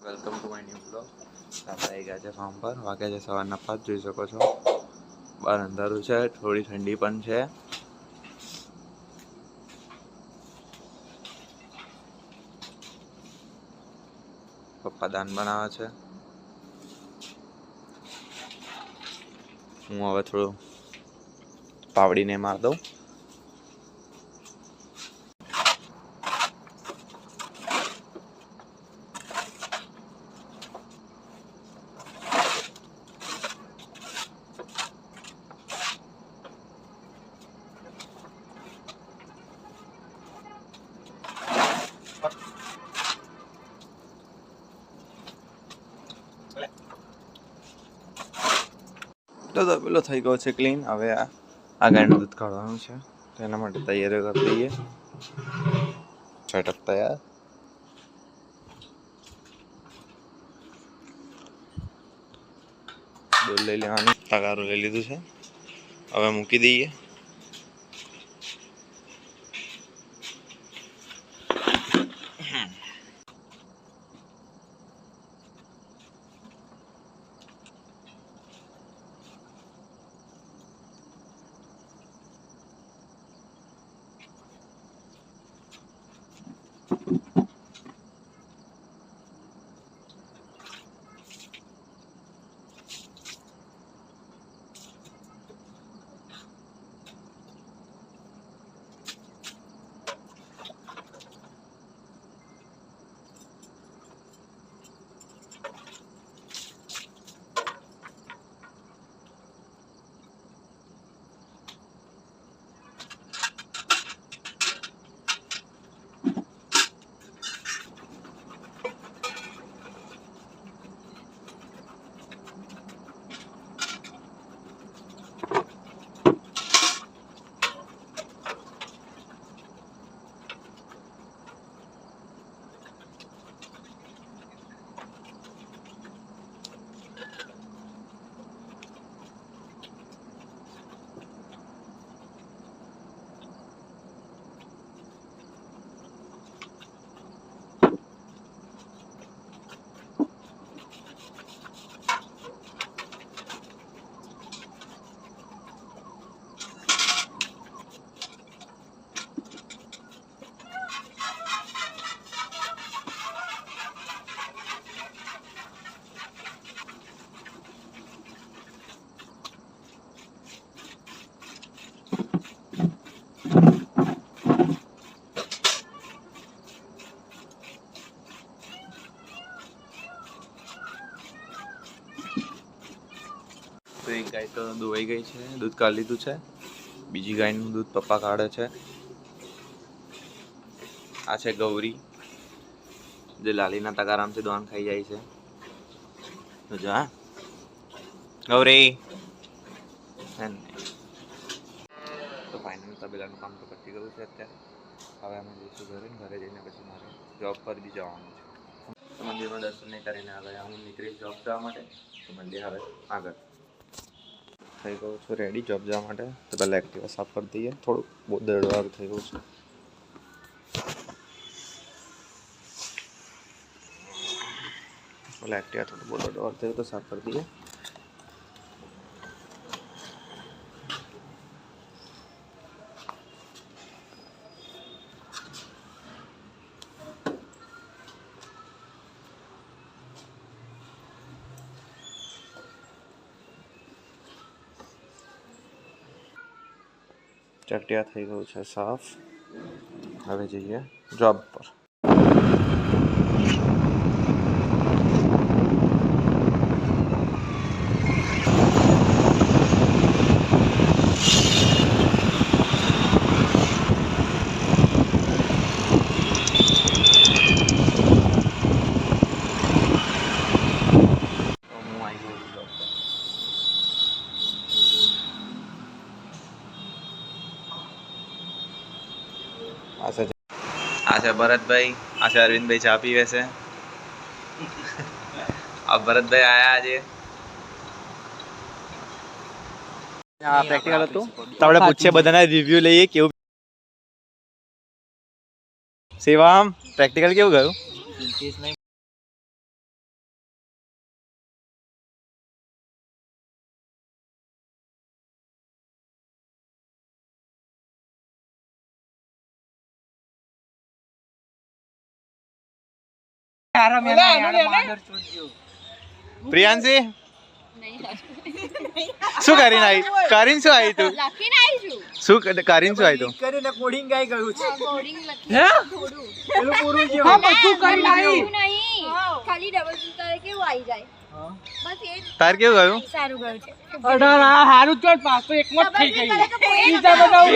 Welcome to my new blog. આપણે આવી ગયા છે ફાર્મ પર. વાગ્યા છે સવારના 5. જોઈ શકો છો બહાર અંધારું છે, થોડી ઠંડી પણ છે. પપ્પા દાન બનાવે છે. હું હવે થોડું પાવડીને માર દઉં. તો પેલો થઈ ગયો છે ક્લીન. હવે આ ગાયનું દૂધ કાઢવાનું છે, તો એના માટે તૈયારી કરી દઈએ. સેટઅપ તૈયાર. દૂધ લઈ લેવાનું, તગારું લઈ લીધું છે. હવે મૂકી દઈએ. તો એક ગાય તો દોવાઈ ગઈ છે, દૂધ કાઢી લીધું છે. બીજી ગાયનું દૂધ પપ્પા કાઢે છે. આ છે ગૌરી, જે લાલીના તગારામથી દોન ખાઈ જાય છે. તો જા ગૌરી. તો ફાઇનલ તબેલાનું કામ તો પતી ગયું છે અત્યારે. હવે અમે જઈશું ઘરે. ઘરે જઈને પછી મારે જોબ પર બી જવાનું છે. તો મંદિરમાં દર્શન કરીને હવે હું નીકળીશ જોબ જવા માટે. તો મંદિર હવે આગળ થઈ ગયું છું રેડી જોબ જવા માટે. તો પહેલાં એક્ટિવા સાફ કરી દઈએ. થોડુંક બહુ દરડવાળું થઈ ગયું છે. પહેલાં એક્ટિવા થોડું બહુ દરડવાળું થયું તો સાફ કરી દઈએ. એક્ટિવા થઈ ગયું છે સાફ. હવે જઈએ જોબ પર. આ છે ભરતભાઈ, આ છે અરવિંદભાઈ ચા પીવે છે. આ ભરતભાઈ આયા આજે. પ્રેક્ટિકલ હતું તો આપણે પૂછીએ બધાના રિવ્યુ લઈએ કેવું. શિવામ પ્રેક્ટિકલ કેવું ગયું? પ્રિયાંશી શું કરીને આવી? કરીને શું આવી તું? લખીને આવી છું. શું કરીને શું આવી તું? કરીને કોડિંગ ગાઈ ગયું છે. કોડિંગ લખી થોડું. પેલું પૂરું છે. હા, બધું કરી નાખ્યું નહીં. ખાલી ડબલ કરે કેવું આવી જાય. બસ એ જ. તાર કેવું ગયું? સારું ગયું છે. હારું ચોટ પાસ તો એકમાં જ થઈ ગઈ. બીજા બધા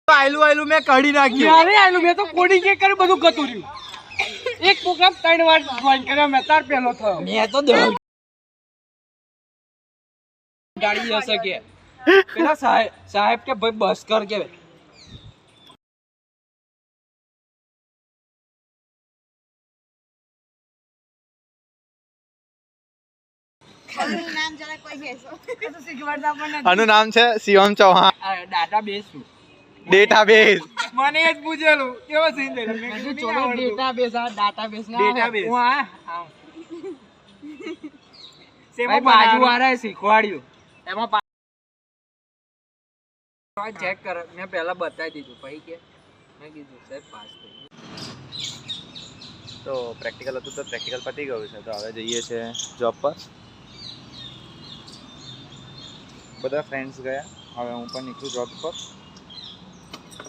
આયલું મેં કાઢી નાખ્યું. અરે આયલું મેં તો કોડિંગ કે કર્યું બધું ગતું રહ્યું. એક પ્રોગ્રામ 3 વાર જોઈન કર્યો મેં તાર પહેલો થયો. મેં તો ગાડી હશે કે પેલા સાહેબ કે ભાઈ બસ કર કે નામ જરા કોઈ કહેશો. તો શીખવાડતા પણ નથી. આનું નામ છે શિવમ ચૌહાણ. ડાટા બેઝ શું ડેટાબેઝ. મને જ પૂછેલું કેવો સીન થયો મેં કીધું ચલો ડેટાબેઝ આ ડેટાબેઝ ના ડેટાબેઝ હું આ સેમાં બાજુ વાળાએ શીખવાડ્યું એમાં ચેક કર મેં પહેલા બતાવી દીધું પછી કે મેં કીધું સાહેબ પાસ થઈ તો પ્રેક્ટિકલ હતું તો પ્રેક્ટિકલ પતી ગયું છે. તો હવે જઈએ છે જોબ પર. બધા ફ્રેન્ડ્સ ગયા. હવે હું પણ નીકળું જોબ પર.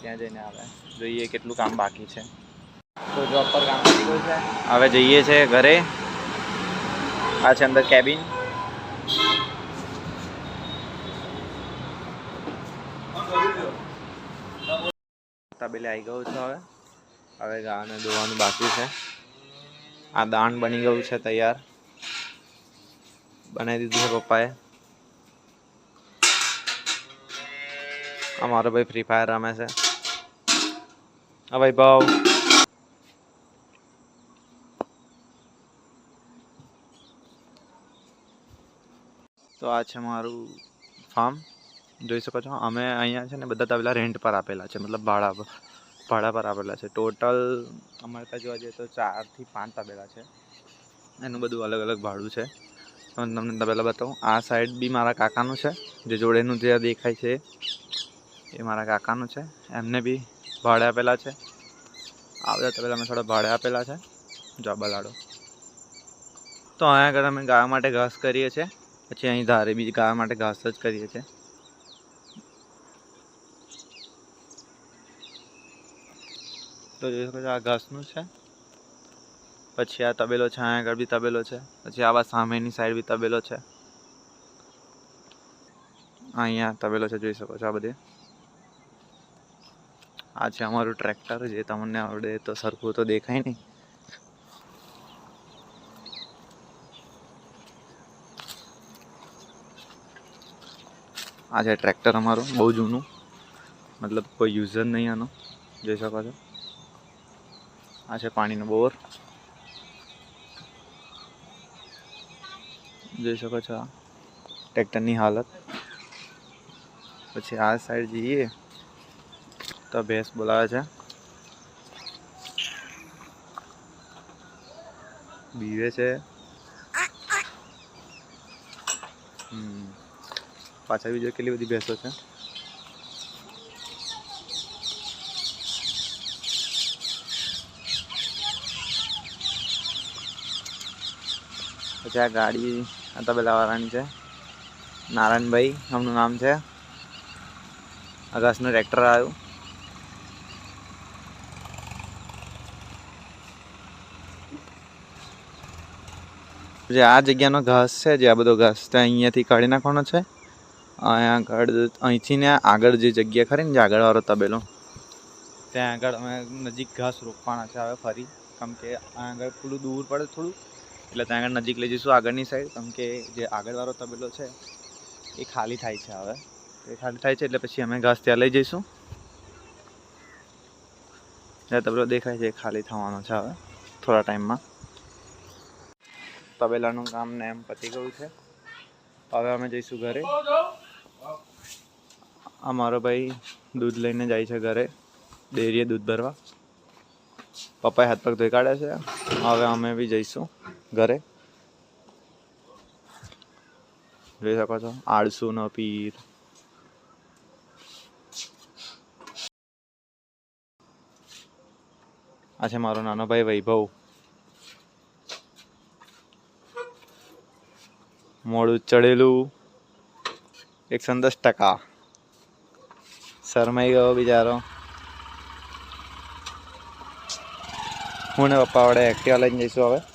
ત્યાં જઈને આવે જોઈએ કેટલું કામ બાકી છે. તો જોબ પર કામ પતી ગયું છે. હવે જઈએ છે ઘરે. આ છે અંદર કેબિન. તબેલે આવી ગયું છે. હવે ગાને ધોવાનું બાકી છે. આ દાણ બની ગયું છે તૈયાર. બનાવી દીધું છે પપ્પાએ. અમારો ભાઈ ફ્રી ફાયર રમે છે. હા ભાઈ ભાવ. તો આ છે મારું ફાર્મ. જોઈ શકો છો અમે અહીંયા છે ને બધા તબેલા રેન્ટ પર આપેલા છે, મતલબ ભાડા પર આપેલા છે. ટોટલ અમારે ત્યાં જોવા જઈએ તો 4 થી 5 તબેલા છે. એનું બધું અલગ અલગ ભાડું છે. તમને તબેલા બતાવું. આ સાઈડ બી મારા કાકાનું છે. જે જોડેનું જે દેખાય છે એ મારા કાકાનું છે. એમને બી ભાડે આપેલા છે. આ બધા તબેલા અમે થોડા ભાડે આપેલા છે. જો બલાડો. તો અહીંયા આગળ અમે ગાય માટે ઘાસ કરીએ છીએ. પછી અહીં ધારે બી ગાય માટે ઘાસ જ કરીએ છીએ. તો જોઈ શકો છો આ ઘાસનું છે. પછી આ તબેલો છે. અહીંયા આગળ બી તબેલો છે. પછી આવા સામેની સાઈડ બી તબેલો છે. અહીંયા તબેલો છે, જોઈ શકો છો. આ બધે આ છે અમારું ટ્રેક્ટર. જે તમને આવડે તો સરખું તો દેખાય નહીં. આ છે ટ્રેક્ટર અમારું, બહુ જૂનું, મતલબ કોઈ યુઝ જ નહીં આનો. જોઈ શકો છો. આ છે પાણીનો બોર. જોઈ શકો છો આ ટ્રેક્ટરની હાલત. પછી આ સાઈડ જઈએ તો ભેંસ બોલાવે છે. બીવે છે. પાછળ બીજો કેટલી બધી ભેંસો છે. પછી આ ગાડી આ તબેલા વાળાની છે. નારાયણભાઈ એમનું નામ છે. આકાશનું ટ્રેક્ટર આવ્યું. જે આ જગ્યાનો ઘાસ છે, જે આ બધો ઘાસ છે અહીંયાથી કાઢી નાખવાનો છે. અહીંથી ને આગળ જે જગ્યા ખરી ને, જે આગળવાળો તબેલો, ત્યાં આગળ અમે નજીક ઘાસ રોપવાના છે હવે ફરી. કેમ કે આગળ થોડું દૂર પડે થોડું, એટલે ત્યાં આગળ નજીક લઈ જઈશું આગળની સાઈડ. કેમ કે જે આગળવાળો તબેલો છે એ ખાલી થાય છે હવે. એ ખાલી થાય છે એટલે પછી અમે ઘાસ ત્યાં લઈ જઈશું. જે તબેલો દેખાય છે એ ખાલી થવાનો છે હવે થોડા ટાઈમમાં. તબેલાનું કામ ને એમ પતી ગયું છે. હવે અમે જઈશું ઘરે. અમારો ભાઈ દૂધ લઈને જાય છે ઘરે, ડેરીએ દૂધ ભરવા. પપ્પાએ હાથ પગ ધોઈ કાઢે છે. હવે અમે બી જઈશું ઘરે. જોઈ શકો છો આળસુનો પીર. આ છે મારો નાનો ભાઈ વૈભવ. મોડું ચડેલું 110%. શરમાઈ ગયો બિચારો. હું ને પપ્પા વડે એક્ટિવા લઈને જઈશું હવે.